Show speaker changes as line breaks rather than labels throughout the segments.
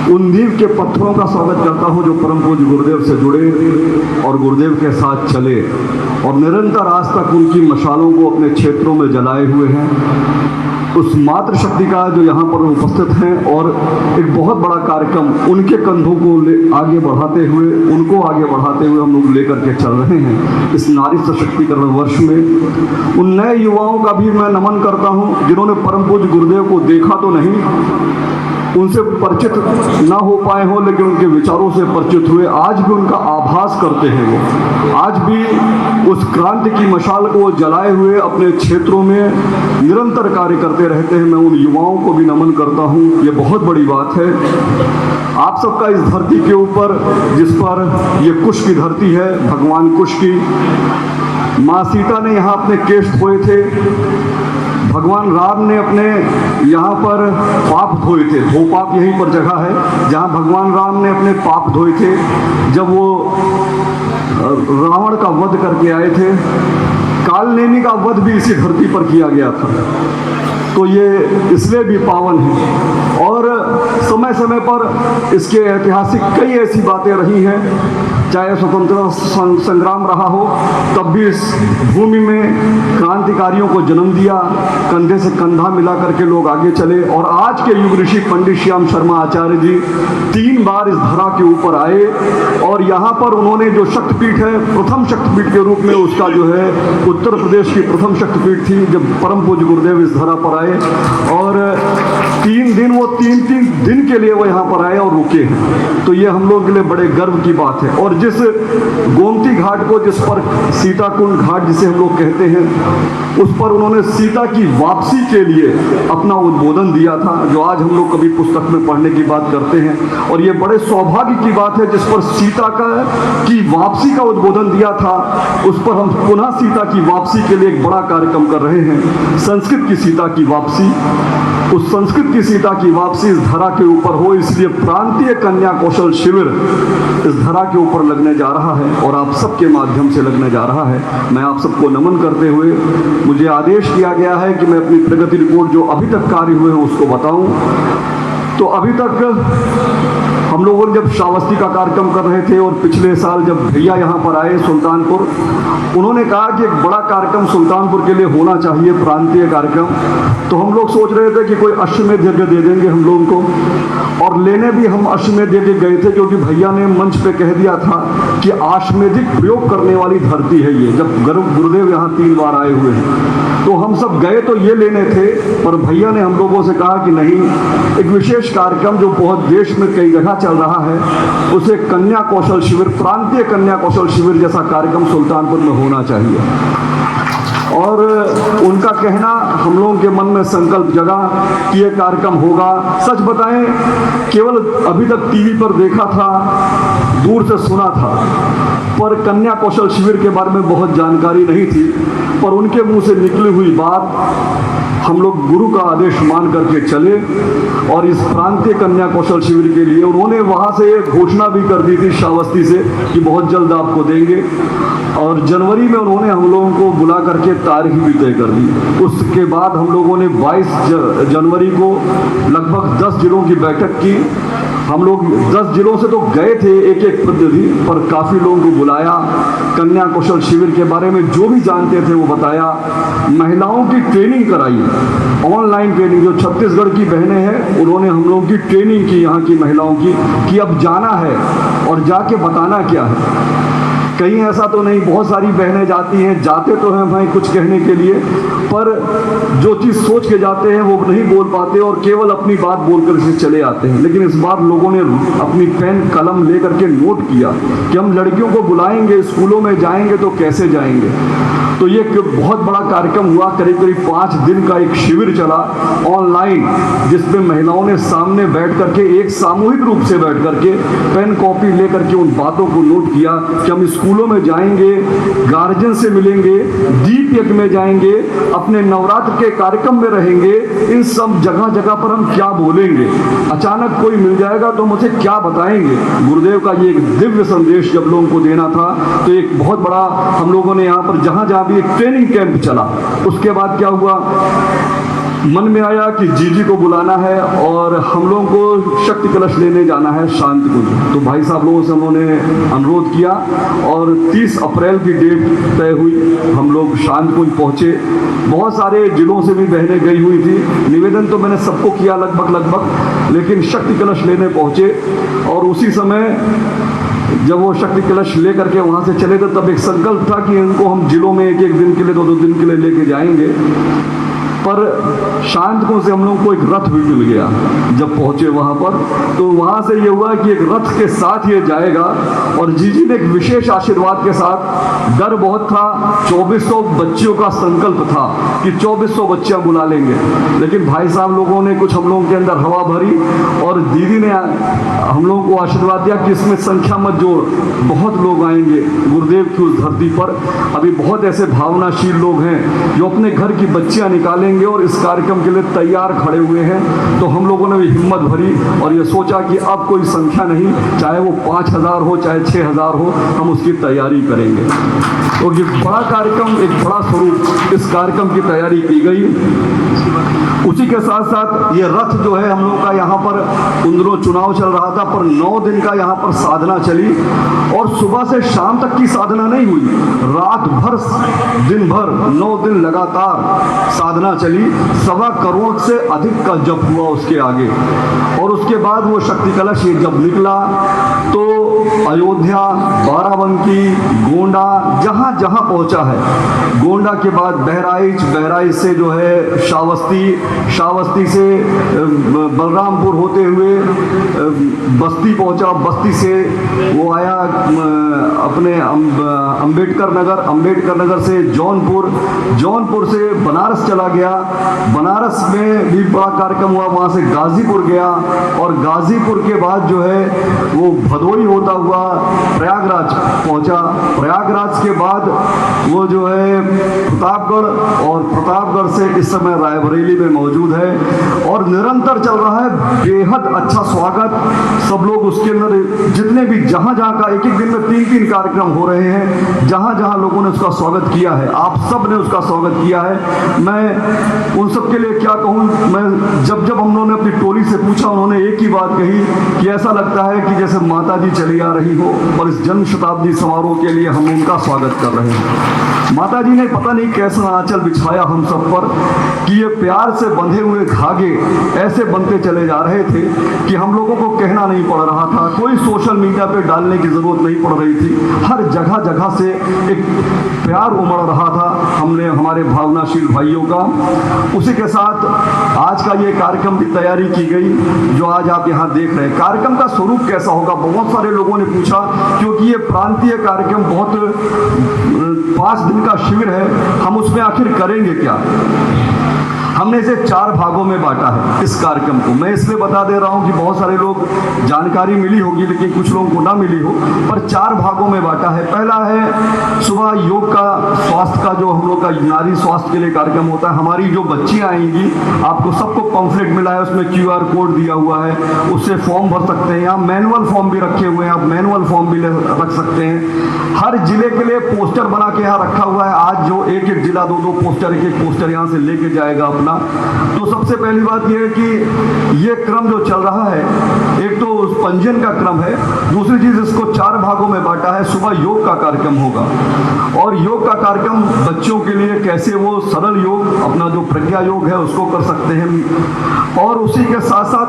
उन नींव के पत्थरों का स्वागत करता हूं जो परम पूज्य गुरुदेव से जुड़े और गुरुदेव के साथ चले और निरंतर आज तक उनकी मशालों को अपने क्षेत्रों में जलाए हुए हैं। उस मातृशक्ति का जो यहाँ पर उपस्थित हैं और एक बहुत बड़ा कार्यक्रम उनके कंधों को आगे बढ़ाते हुए, उनको आगे बढ़ाते हुए हम लोग लेकर के चल रहे हैं इस नारी सशक्तिकरण वर्ष में। उन नए युवाओं का भी मैं नमन करता हूँ जिन्होंने परम पूज्य गुरुदेव को देखा तो नहीं, उनसे परिचित ना हो पाए हो, लेकिन उनके विचारों से परिचित हुए, आज भी उनका आभास करते हैं। वो आज भी उस क्रांति की मशाल को जलाए हुए अपने क्षेत्रों में निरंतर कार्य करते रहते हैं। मैं उन युवाओं को भी नमन करता हूँ, ये बहुत बड़ी बात है। आप सबका इस धरती के ऊपर, जिस पर ये कुश की धरती है, भगवान कुश की, माँ सीता ने यहाँ अपने केश धोए थे, भगवान राम ने अपने यहाँ पर पाप धोए थे। धो पाप यहीं पर जगह है जहाँ भगवान राम ने अपने पाप धोए थे जब वो रावण का वध करके आए थे। कालनेमी का वध भी इसी धरती पर किया गया था, तो ये इसलिए भी पावन है। और समय समय पर इसके ऐतिहासिक कई ऐसी बातें रही हैं, चाहे स्वतंत्रता संग्राम रहा हो, तब भी इस भूमि में क्रांतिकारियों को जन्म दिया, कंधे से कंधा मिला करके लोग आगे चले। और आज के युग ऋषि पंडित श्याम शर्मा आचार्य जी 3 बार इस धरा के ऊपर आए और यहाँ पर उन्होंने जो शक्तिपीठ है, प्रथम शक्तिपीठ के रूप में उसका जो है उत्तर प्रदेश की प्रथम शक्तिपीठ थी, जब परम पूज्य गुरुदेव इस धरा पर आए और 3 दिन, वो 3 दिन के लिए वो यहाँ पर आए और रुके हैं। तो ये हम लोगों के लिए बड़े गर्व की बात है। और जिस गोमती घाट को, जिस पर सीता कुंड घाट जिसे हम लोग कहते हैं, उस पर उन्होंने सीता की वापसी के लिए अपना उद्बोधन दिया था, जो आज हम लोग कभी पुस्तक में पढ़ने की बात करते हैं। और ये बड़े सौभाग्य की बात है, जिस पर सीता की वापसी का उद्बोधन दिया था, उस पर हम पुनः सीता की वापसी के लिए एक बड़ा कार्यक्रम कर रहे हैं। संस्कृत की सीता की वापसी, उस संस्कृत की सीता की वापसी इस धरा के ऊपर हो, इसलिए प्रांतीय कन्या कौशल शिविर इस धरा के ऊपर लगने जा रहा है और आप सबके माध्यम से लगने जा रहा है। मैं आप सबको नमन करते हुए, मुझे आदेश दिया गया है कि मैं अपनी प्रगति रिपोर्ट जो अभी तक कार्य हुए हैं उसको बताऊं। तो अभी तक हम लोगों ने जब श्रावस्ती का कार्यक्रम कर रहे थे और पिछले साल जब भैया यहाँ पर आए सुल्तानपुर, उन्होंने कहा कि एक बड़ा कार्यक्रम सुल्तानपुर के लिए होना चाहिए, प्रांतीय कार्यक्रम। तो हम लोग सोच रहे थे कि कोई अश्वमेध यज्ञ दे देंगे हम लोगों को, और लेने भी हम अश्वमेध यज्ञ गए थे, क्योंकि भैया ने मंच पे कह दिया था कि अश्वमेधिक प्रयोग करने वाली धरती है ये, जब गुरुदेव यहाँ 3 बार आए हुए हैं। तो हम सब गए तो ये लेने थे, पर भैया ने हम लोगों से कहा कि नहीं, एक विशेष कार्यक्रम जो बहुत देश में कई जगह चल रहा है, उसे कन्या कौशल शिविर, प्रांतीय कन्या कौशल शिविर जैसा कार्यक्रम सुल्तानपुर में होना चाहिए। और उनका कहना हम लोगों के मन में संकल्प जगा कि ये कार्यक्रम होगा। सच बताएं, केवल अभी तक टीवी पर देखा था, दूर से सुना था, पर कन्या कौशल शिविर के बारे में बहुत जानकारी नहीं थी। पर उनके मुंह से निकली हुई बात हम लोग गुरु का आदेश मान करके चले और इस प्रांतीय कन्या कौशल शिविर के लिए उन्होंने वहाँ से घोषणा भी कर दी थी श्रावस्ती से कि बहुत जल्द आपको देंगे। और जनवरी में उन्होंने हम लोगों को बुला करके तारीख भी तय कर दी। उसके बाद हम लोगों ने 22 जनवरी को लगभग 10 जिलों की बैठक की। हम लोग 10 जिलों से तो गए थे एक प्रतिनिधि, पर काफ़ी लोगों को बुलाया, कन्या कौशल शिविर के बारे में जो भी जानते थे वो बताया, महिलाओं की ट्रेनिंग कराई, ऑनलाइन ट्रेनिंग। जो छत्तीसगढ़ की बहनें हैं उन्होंने हम लोगों की ट्रेनिंग की, यहाँ की महिलाओं की, कि अब जाना है और जाके बताना क्या है। कहीं ऐसा तो नहीं, बहुत सारी बहनें जाती हैं, जाते तो हैं भाई कुछ कहने के लिए, पर जो चीज़ सोच के जाते हैं वो नहीं बोल पाते और केवल अपनी बात बोलकर से चले आते हैं। लेकिन इस बार लोगों ने अपनी पेन कलम ले करके नोट किया कि हम लड़कियों को बुलाएंगे, स्कूलों में जाएंगे तो कैसे जाएंगे। तो ये बहुत बड़ा कार्यक्रम हुआ, करीब करीब 5 दिन का एक शिविर चला ऑनलाइन, जिसमें महिलाओं ने सामने बैठ करके, एक सामूहिक रूप से बैठ करके पेन कॉपी ले करके उन बातों को नोट किया कि हम स्कूलों में जाएंगे, गार्जियन से मिलेंगे, दीप यज्ञ में जाएंगे, अपने नवरात्र के कार्यक्रम में रहेंगे, इन सब जगह जगह पर हम क्या बोलेंगे, अचानक कोई मिल जाएगा तो मुझे क्या बताएंगे। गुरुदेव का ये एक दिव्य संदेश जब लोगों को देना था, तो एक बहुत बड़ा हम लोगों ने यहाँ पर जहाँ जहाँ भी एक ट्रेनिंग कैंप चला। उसके बाद क्या हुआ, मन में आया कि जीजी को बुलाना है और हम लोगों को शक्ति कलश लेने जाना है शांतिकुंज। तो भाई साहब लोगों से उन्होंने अनुरोध किया और 30 अप्रैल की डेट तय हुई। हम लोग शांतिकुंज पहुँचे। बहुत सारे जिलों से भी बहनें गई हुई थी। निवेदन तो मैंने सबको किया लगभग, लेकिन शक्ति कलश लेने पहुँचे और उसी समय जब वो शक्ति कलश ले करके वहाँ से चले थे तब एक संकल्प था कि इनको हम जिलों में एक एक दिन के लिए 2-2 दिन के लिए लेके जाएंगे। पर शांतिकुंज से हम लोग को एक रथ भी मिल गया जब पहुँचे वहाँ पर। तो वहाँ से ये हुआ कि एक रथ के साथ ये जाएगा और जीजी ने एक विशेष आशीर्वाद के साथ, डर बहुत था, 2400 बच्चियों का संकल्प था कि 2400 बच्चियाँ बुला लेंगे, लेकिन भाई साहब लोगों ने कुछ हम लोगों के अंदर हवा भरी और दीदी ने हम लोगों को आशीर्वाद दिया कि इसमें संख्या मत जोड़, बहुत लोग आएंगे गुरुदेव की उस धरती पर। अभी बहुत ऐसे भावनाशील लोग हैं जो अपने घर की बच्चियाँ निकालेंगे और इस कार्यक्रम के लिए तैयार खड़े हुए हैं। तो हम लोगों ने भी हिम्मत भरी और ये सोचा कि अब कोई संख्या नहीं, चाहे वो 5000 हो चाहे 6000 हो, हम उसकी तैयारी करेंगे। तो ये बड़ा कार्यक्रम, एक बड़ा स्वरूप इस कार्यक्रम की तैयारी की गई। उसी के साथ साथ ये रथ जो है हम लोग का यहाँ पर उन दिनों चुनाव चल रहा था, पर 9 दिन का यहाँ पर साधना चली और सुबह से शाम तक की साधना नहीं हुई, रात भर दिन भर 9 दिन लगातार साधना चली। 1.25 करोड़ से अधिक का जप हुआ उसके आगे। और उसके बाद वो शक्ति कलश ये जब निकला तो अयोध्या, बाराबंकी, गोंडा, जहाँ जहाँ पहुँचा है, गोंडा के बाद बहराइच, बहराइच से जो है श्रावस्ती से बलरामपुर होते हुए बस्ती पहुंचा, बस्ती से वो आया अपने अंबेडकर नगर से जौनपुर से बनारस चला गया, बनारस में भी बड़ा कार्यक्रम हुआ, वहाँ से गाजीपुर गया और गाजीपुर के बाद जो है वो भदोई होता हुआ प्रयागराज पहुंचा। प्रयागराज के बाद वो जो है प्रतापगढ़ और प्रतापगढ़ से इस समय रायबरेली में मौजूद है और निरंतर चल रहा है। बेहद अच्छा स्वागत, सब लोग उसके अंदर जितने भी जहाँ जहाँ का एक दिन में 3-3 कार्यक्रम हो रहे हैं, जहाँ जहाँ लोगों ने उसका स्वागत किया है, आप सब ने उसका स्वागत किया है। मैं उन सब के लिए क्या कहूँ, मैं जब हम लोगों ने अपनी टोली से पूछा, उन्होंने एक ही बात कही कि ऐसा लगता है कि जैसे माता जी चली आ रही हो और इस जन्म शताब्दी समारोह के लिए हम उनका स्वागत कर रहे हैं। माता जी ने पता नहीं कैसा आंचल बिछाया हम सब पर कि ये प्यार से बंधे हुए धागे ऐसे बनते चले जा रहे थे कि हम लोगों को कहना नहीं पड़ रहा था, कोई सोशल मीडिया पे डालने की ज़रूरत नहीं पड़ रही थी। हर जगह से एक प्यार उमड़ रहा था हमने हमारे भावनाशील भाइयों का। उसी के साथ आज का ये कार्यक्रम की तैयारी की गई जो आज आप यहाँ देख रहे हैं। कार्यक्रम का स्वरूप कैसा होगा, बहुत सारे लोगों ने पूछा, क्योंकि ये प्रांतीय कार्यक्रम बहुत 5 दिन का शिविर है, हम उसमें आखिर करेंगे क्या। हमने इसे 4 भागों में बांटा है इस कार्यक्रम को। मैं इसलिए बता दे रहा हूँ कि बहुत सारे लोग जानकारी मिली होगी लेकिन कुछ लोगों को ना मिली हो, पर 4 भागों में बांटा है। पहला है सुबह योग का, स्वास्थ्य का, जो हम लोग का नारी स्वास्थ्य के लिए कार्यक्रम होता है। हमारी जो बच्चियाँ आएंगी, आपको सबको पम्फलेट मिला है, उसमें QR कोड दिया हुआ है, उससे फॉर्म भर सकते हैं। यहाँ मैनुअल फॉर्म भी रखे हुए हैं, आप मैनुअल फॉर्म भी रख सकते हैं। हर जिले के लिए पोस्टर बना के यहाँ रखा हुआ है। आज जो एक जिला 2-2 पोस्टर, एक पोस्टर यहाँ से लेके जाएगा अपना। तो सबसे पहली बात यह है कि ये क्रम जो चल रहा है, एक तो पंजीयन का क्रम है, दूसरी चीज इसको 4 भागों में बांटा है। सुबह योग का कार्यक्रम होगा और योग का कार्यक्रम बच्चों के लिए कैसे वो सरल योग, अपना जो प्रज्ञा योग है उसको कर सकते हैं। और उसी के साथ साथ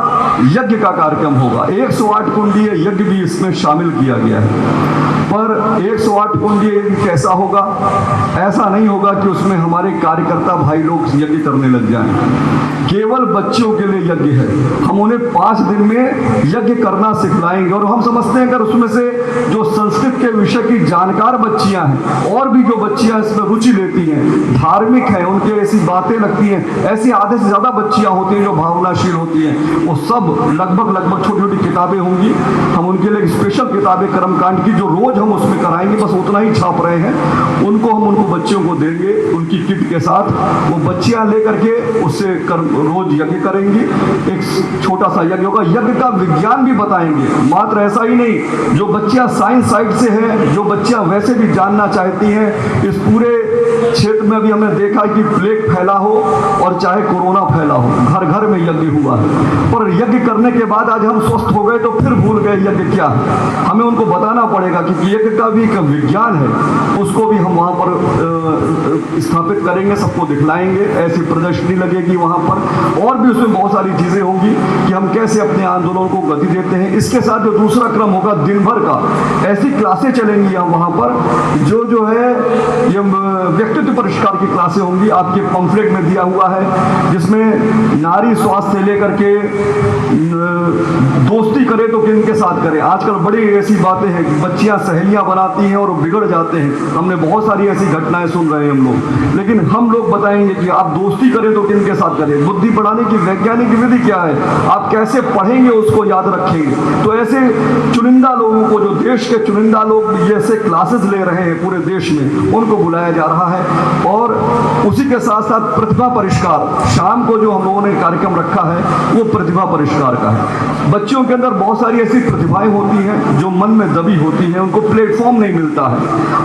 यज्ञ का कार्यक्रम होगा। 108 कुंडीय यज्ञ भी इसमें शामिल किया गया है। पर 108 कुंडीय यज्ञ कैसा होगा, ऐसा नहीं होगा कि उसमें हमारे कार्यकर्ता भाई लोग यज्ञ करने लग जाएं। केवल बच्चों के लिए यज्ञ है। हम उन्हें 5 दिन में यज्ञ करना सिखलाएंगे और हम समझते हैं अगर उसमें से जो संस्कृत के विषय की जानकार बच्चियां हैं और भी जो बच्चियां इसमें रुचि लेती हैं, धार्मिक हैं, उनके ऐसी बातें लगती हैं, ऐसी आधे से ज़्यादा बच्चियां होती हैं जो भावनाशील होती हैं, वो सब लगभग छोटी छोटी किताबें होंगी। हम उनके लिए स्पेशल किताबें कर्मकांड की जो रोज हम उसमें कराएंगे, बस उतना ही छाप रहे हैं, उनको हम उनको बच्चियों को देंगे उनकी किट के साथ। वो बच्चियां लेकर के उससे रोज यज्ञ करेंगी। एक छोटा सा यज्ञ होगा, यज्ञ का विज्ञान भी बताएंगे। मात्र ऐसा ही नहीं, जो बच्चियां साइंस साइड से हैं, जो बच्चियां वैसे भी जानना चाहती हैं इस पूरे क्षेत्र में भी हमने देखा कि प्लेग फैला हो और चाहे कोरोना फैला हो, घर घर में यज्ञ हुआ है। पर यज्ञ करने के बाद आज हम स्वस्थ हो गए तो फिर भूल गए यज्ञ क्या है। हमें उनको बताना पड़ेगा कि यज्ञ का भी एक विज्ञान है, उसको भी हम वहाँ पर स्थापित करेंगे, सबको दिखलाएंगे। ऐसी प्रदर्शनी लगेगी वहाँ पर, और भी उसमें बहुत सारी चीज़ें होंगी कि हम कैसे अपने आंदोलन को गति देते हैं। इसके साथ जो दूसरा क्रम होगा दिन भर का, ऐसी क्लासें चलेंगी हम वहाँ पर, जो है ये व्यक्तित्व परिष्कार की क्लासें होंगी। आपके पंफलेट में दिया हुआ है, जिसमें नारी स्वास्थ्य से लेकर के दोस्ती करे तो किन के साथ करे। आजकल बड़ी ऐसी बातें हैं कि बच्चियां सहेलियां बनाती हैं और बिगड़ जाते हैं। हमने बहुत सारी ऐसी घटनाएं सुन रहे हैं हम लोग, लेकिन हम लोग बताएंगे कि आप दोस्ती करें तो किन के साथ करें। बुद्धि बढ़ाने की वैज्ञानिक विधि क्या है, आप कैसे पढ़ेंगे उसको याद रखेंगे। तो ऐसे चुनिंदा लोगों को, जो देश के चुनिंदा लोग जैसे क्लासेस ले रहे हैं पूरे देश में, उनको बुलाया जा रहा है। और उसी के साथ साथ प्रतिभा परिष्कार, शाम को जो हम लोगों ने कार्यक्रम रखा है वो प्रतिभा परिष्कार का है। बच्चों के अंदर बहुत सारी ऐसी प्रतिभाएं होती हैं जो मन में दबी होती हैं, उनको प्लेटफॉर्म नहीं मिलता है।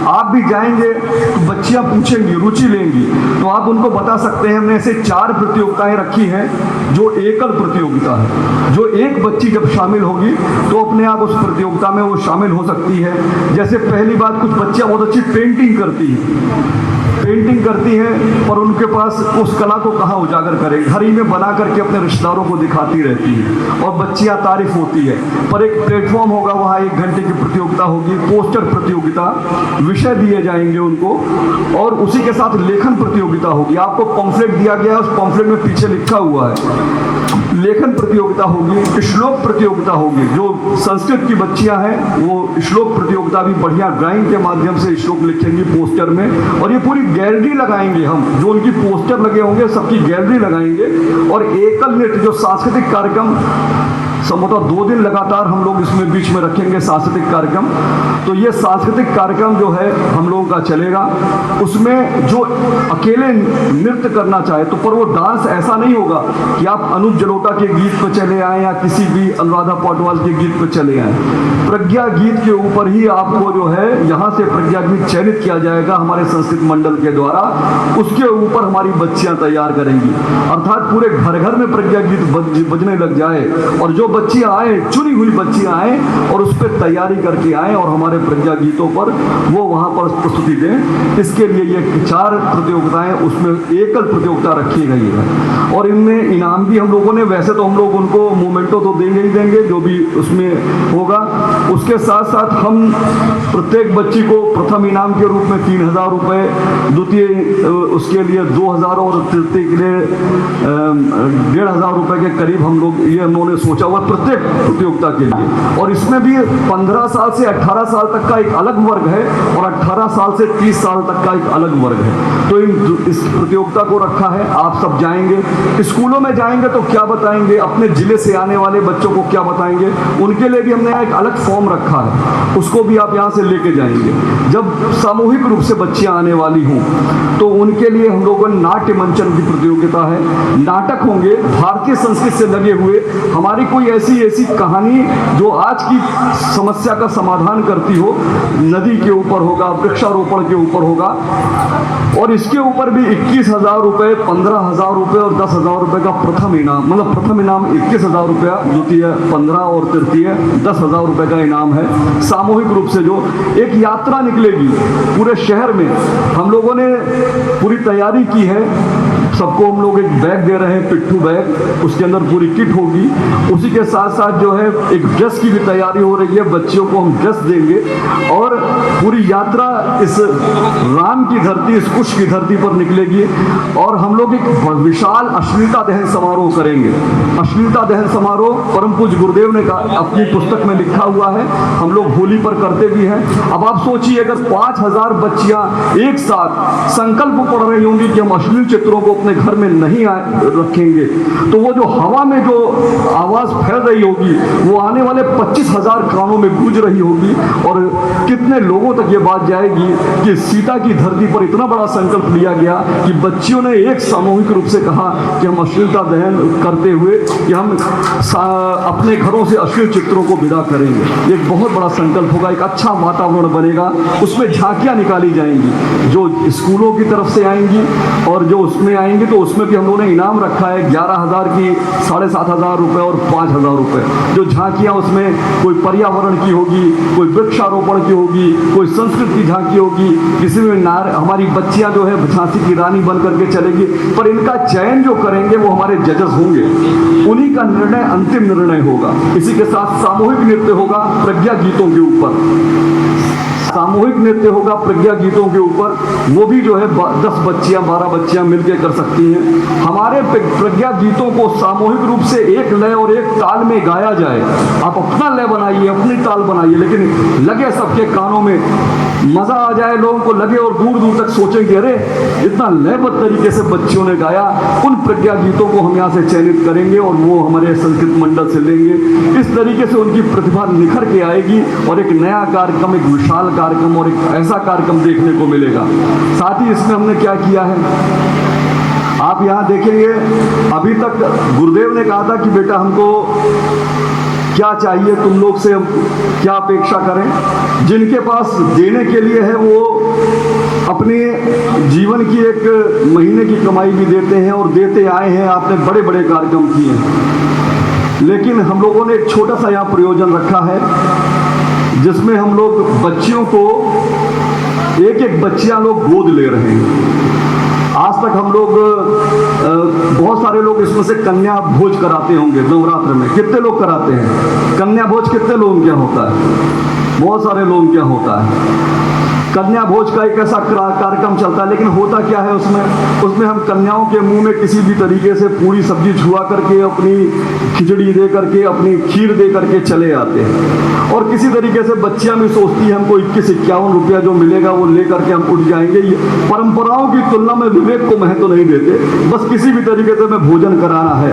आप भी जाएंगे तो बच्चियां पूछेंगी, रुचि लेंगी, तो आप उनको बता सकते हैं। हमने ऐसे 4 प्रतियोगिताएं रखी हैं जो एकल प्रतियोगिता है, जो एक बच्ची जब शामिल होगी तो अपने आप उस प्रतियोगिता में वो शामिल हो सकती है। जैसे पहली बात, कुछ बच्चियां बहुत अच्छी पेंटिंग करती हैं, पर उनके पास उस कला को कहाँ उजागर करें, घर ही में बना करके अपने रिश्तेदारों को दिखाती रहती है और बच्चियां तारीफ होती है। पर एक प्लेटफॉर्म होगा, वहाँ 1 घंटे की प्रतियोगिता होगी, पोस्टर प्रतियोगिता, विषय दिए जाएंगे उनको, और उसी के साथ लेखन प्रतियोगिता होगी। आपको पंफलेट दिया गया है, उस पंफलेट में पीछे लिखा हुआ है लेखन प्रतियोगिता होगी, श्लोक प्रतियोगिता होगी। जो संस्कृत की बच्चियां हैं वो श्लोक प्रतियोगिता भी बढ़िया ड्राइंग के माध्यम से श्लोक लिखेंगी पोस्टर में, और ये पूरी गैलरी लगाएंगे हम, जो उनकी पोस्टर लगे होंगे सबकी गैलरी लगाएंगे। और एकल नृत्य, जो सांस्कृतिक कार्यक्रम संभवतः 2 दिन लगातार हम लोग इसमें बीच में रखेंगे सांस्कृतिक कार्यक्रम। तो ये सांस्कृतिक कार्यक्रम जो है हम लोगों का चलेगा, उसमें जो अकेले नृत्य करना चाहे तो, पर वो डांस ऐसा नहीं होगा कि आप अनुज जलोटा के गीत पे चले आए या किसी भी अनुराधा पौडवाल के गीत पे चले आए। प्रज्ञा गीत के ऊपर ही आपको जो है यहाँ से प्रज्ञा गीत चयनित किया जाएगा हमारे संस्कृत मंडल के द्वारा, उसके ऊपर हमारी बच्चियां तैयार करेंगी। अर्थात पूरे घर घर में प्रज्ञा गीत बजने लग जाए, और जो बच्चियां आए, चुनी हुई बच्चियां आए और उस पर तैयारी करके आए और हमारे प्रज्ञा गीतों पर वो वहां पर प्रस्तुति दें। इसके लिए ये 4 प्रतियोगिताएं, उसमें एकल प्रतियोगिता रखी गई है। और इनमें इनाम भी हम लोगों ने, वैसे तो हम लोग उनको मोमेंटो तो देंगे ही देंगे जो भी उसमें होगा। उसके साथ साथ हम प्रत्येक बच्ची को प्रथम इनाम के रूप में 3000 रुपये, द्वितीय उसके लिए 2000 और तृतीय के लिए 1500 रुपये के करीब हम लोग ये उन्होंने सोचा हुआ प्रत्येक प्रतियोगिता के लिए। और इसमें भी 15 साल से 18 साल तक का एक अलग वर्ग है और 18 साल से 30 साल तक का एक अलग वर्ग है। तो इस प्रतियोगिता को रखा है। आप सब जाएंगे, स्कूलों में जाएंगे तो क्या बताएंगे, अपने जिले से आने वाले बच्चों को क्या बताएंगे, उनके लिए भी हमने एक अलग फॉर्म रखा है, उसको भी आप यहाँ से लेके जाएंगे। जब सामूहिक रूप से बच्चियाँ आने वाली हों तो उनके लिए हम लोगों ने नाट्य मंचन की प्रतियोगिता है, नाटक होंगे भारतीय संस्कृति से लगे हुए। हमारी कोई ऐसी कहानी जो आज की समस्या का समाधान करती हो, नदी के ऊपर होगा, वृक्षारोपण के ऊपर होगा, और इसके ऊपर भी 21,000 रुपये, 15,000 रुपये और 10,000 रुपये का प्रथम इनाम, मतलब प्रथम इनाम 21,000 रुपया, द्वितीय 15 और तृतीय 10,000 रुपये का इनाम है। सामूहिक रूप से जो एक यात्रा निकलेगी पूरे शहर में, हम लोगों ने पूरी तैयारी की है। सबको हम लोग एक बैग दे रहे हैं, पिट्ठू बैग, उसके अंदर पूरी किट होगी। उसी के साथ साथ जो है एक ड्रेस की भी तैयारी हो रही है, बच्चियों को हम ड्रेस देंगे। और पूरी यात्रा इस राम की धरती, इस कुश की धरती पर निकलेगी। और हम लोग एक विशाल अश्लीलता दहन समारोह करेंगे। अश्लीलता दहन समारोह परम पूज्य गुरुदेव ने अपनी पुस्तक में लिखा हुआ है, हम लोग होली पर करते भी हैं। अब आप सोचिए, अगर 5000 बच्चियां एक साथ संकल्प पढ़ रही होंगी कि हम अश्लील चित्रों को अपने अपने घर में नहीं रखेंगे तो वो जो हवा में जो आवाज़ फैल रही होगी वो आने वाले 25,000 कानों में गूंज रही होगी। और कितने लोगों तक ये बात जाएगी कि सीता की धरती पर इतना बड़ा संकल्प लिया गया कि बच्चियों ने एक सामूहिक रूप से कहा कि हम अश्लीलता दहन करते हुए कि हम अपने घरों से अश्लील चित्रों को विदा करेंगे। एक बहुत बड़ा संकल्प होगा, एक अच्छा वातावरण बनेगा, उसमें झांकियाँ निकाली जाएंगी जो स्कूलों की तरफ से आएंगी और जो उसमें आएंगी तो उसमें भी हम लोगों ने इनाम रखा है 11,000 की, 7,500 रुपये और 5,000 रुपये। जो झांकियाँ उसमें कोई पर्यावरण की होगी, कोई वृक्षारोपण की होगी, कोई संस्कृत की झांकी होगी, किसी में हमारी बच्चियाँ जो है झांसी की रानी बन करके चलेगी। पर इनका चयन जो करेंगे वो हमारे जजेस होंगे, उन्हीं का निर्णय अंतिम निर्णय होगा। इसी के साथ सामूहिक नृत्य होगा प्रज्ञा गीतों के ऊपर, सामूहिक नृत्य होगा प्रज्ञा गीतों के ऊपर। वो भी जो है 10 बच्चियां 12 बच्चियां मिलकर कर सकती हैं। हमारे प्रज्ञा गीतों को सामूहिक रूप से एक लय और एक ताल में गाया जाए। आप अपना लय बनाइए, अपनी ताल बनाइए, लेकिन लगे सबके कानों में, मजा आ जाए, लोगों को लगे और दूर दूर तक सोचेंगे अरे इतना लयबद्ध तरीके से बच्चियों ने गाया। उन प्रज्ञा गीतों को हम यहाँ से चयनित करेंगे और वो हमारे संस्कृत मंडल से लेंगे। इस तरीके से उनकी प्रतिभा निखर के आएगी और एक नया कार्यक्रम, एक विशाल कार्यक्रम और एक ऐसा कार्यक्रम देखने को मिलेगा। साथ ही इसमें हमने क्या किया है, आप यहाँ देखेंगे अभी तक गुरुदेव ने कहा था कि बेटा हमको क्या चाहिए, तुम लोग से हम क्या अपेक्षा करें। जिनके पास देने के लिए है वो अपने जीवन की एक महीने की कमाई भी देते हैं और देते आए हैं। आपने बड़े बड़े कार्यक्रम किए हैं, लेकिन हम लोगों ने एक छोटा सा यहाँ प्रयोजन रखा है जिसमें हम लोग बच्चियों को एक एक बच्चियां लोग गोद ले रहे हैं। आज तक हम लोग बहुत सारे लोग इसमें से कन्या भोज कराते होंगे नवरात्र में। कितने लोग कराते हैं कन्या भोज? कितने लोगों क्या होता है? बहुत सारे लोगों क्या होता है। कन्या भोज का एक ऐसा कार्यक्रम चलता है, लेकिन होता क्या है उसमें हम कन्याओं के मुंह में किसी भी तरीके से पूरी सब्जी छुआ करके, अपनी खिचड़ी दे करके, अपनी खीर दे करके चले आते हैं। और किसी तरीके से बच्चियां भी सोचती हैं हमको 21-51 रुपया जो मिलेगा वो ले करके हम उठ जाएंगे। ये परंपराओं की तुलना में विवेक को महत्व नहीं देते, बस किसी भी तरीके से हमें भोजन कराना है।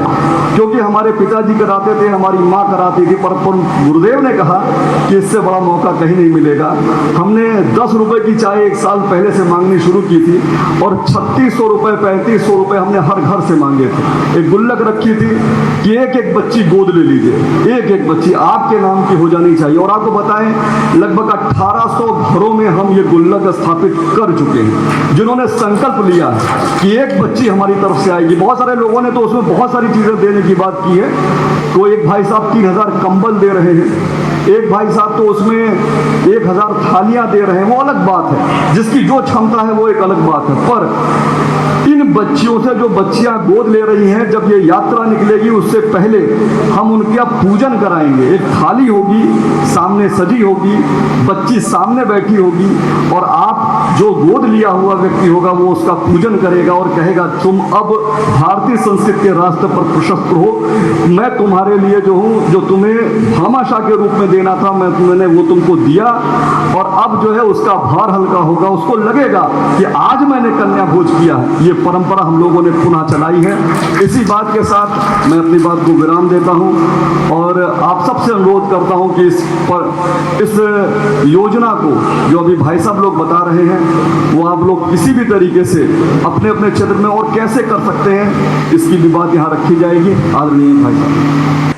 क्योंकि हमारे पिताजी कराते थे, हमारी माँ कराती थी, पर गुरुदेव ने कहा कि इससे बड़ा मौका कहीं नहीं मिलेगा। हमने 10 रुपए की चाय 1 साल पहले से मांगनी शुरू की थी और 3600 रुपए 3500 रुपए हमने हर घर से मांगे थे। एक गुल्लक रखी थी कि एक एक बच्ची गोद ले लीजिए, एक एक बच्ची आपके नाम की हो जानी चाहिए। और आपको बताएं लगभग 1800 घरों में हम ये गुल्लक स्थापित कर चुके हैं, जिन्होंने संकल्प लिया कि एक बच्ची हमारी तरफ से आएगी। बहुत सारे लोगों ने तो उसमें बहुत सारी चीजें देने की बात की है। तो एक भाई साहब 3000 कंबल दे रहे हैं, एक भाई साहब तो उसमें 1000 थालियां दे रहे हैं। वो अलग बात है, जिसकी जो क्षमता है वो एक अलग बात है। पर इन बच्चियों से जो बच्चियां गोद ले रही हैं, जब ये यात्रा निकलेगी उससे पहले हम उनका पूजन कराएंगे। एक थाली होगी सामने सजी होगी, बच्ची सामने बैठी होगी और आप जो गोद लिया हुआ व्यक्ति होगा वो उसका पूजन करेगा और कहेगा तुम अब भारतीय संस्कृति के रास्ते पर प्रशस्त हो। मैं तुम्हारे लिए जो हूँ, जो तुम्हें भामाशाह के रूप में देना था, मैंने वो तुमको दिया और अब जो है उसका भार हल्का होगा। उसको लगेगा कि आज मैंने कन्या भोज किया है। ये परंपरा हम लोगों ने पुनः चलाई है। इसी बात के साथ मैं अपनी बात को विराम देता हूं और आप सबसे अनुरोध करता हूं कि इस योजना को जो अभी भाई साहब लोग बता रहे हैं वो आप लोग किसी भी तरीके से अपने अपने क्षेत्र में और कैसे कर सकते हैं, इसकी भी बात यहाँ रखी जाएगी। आदरणीय भाई साहब।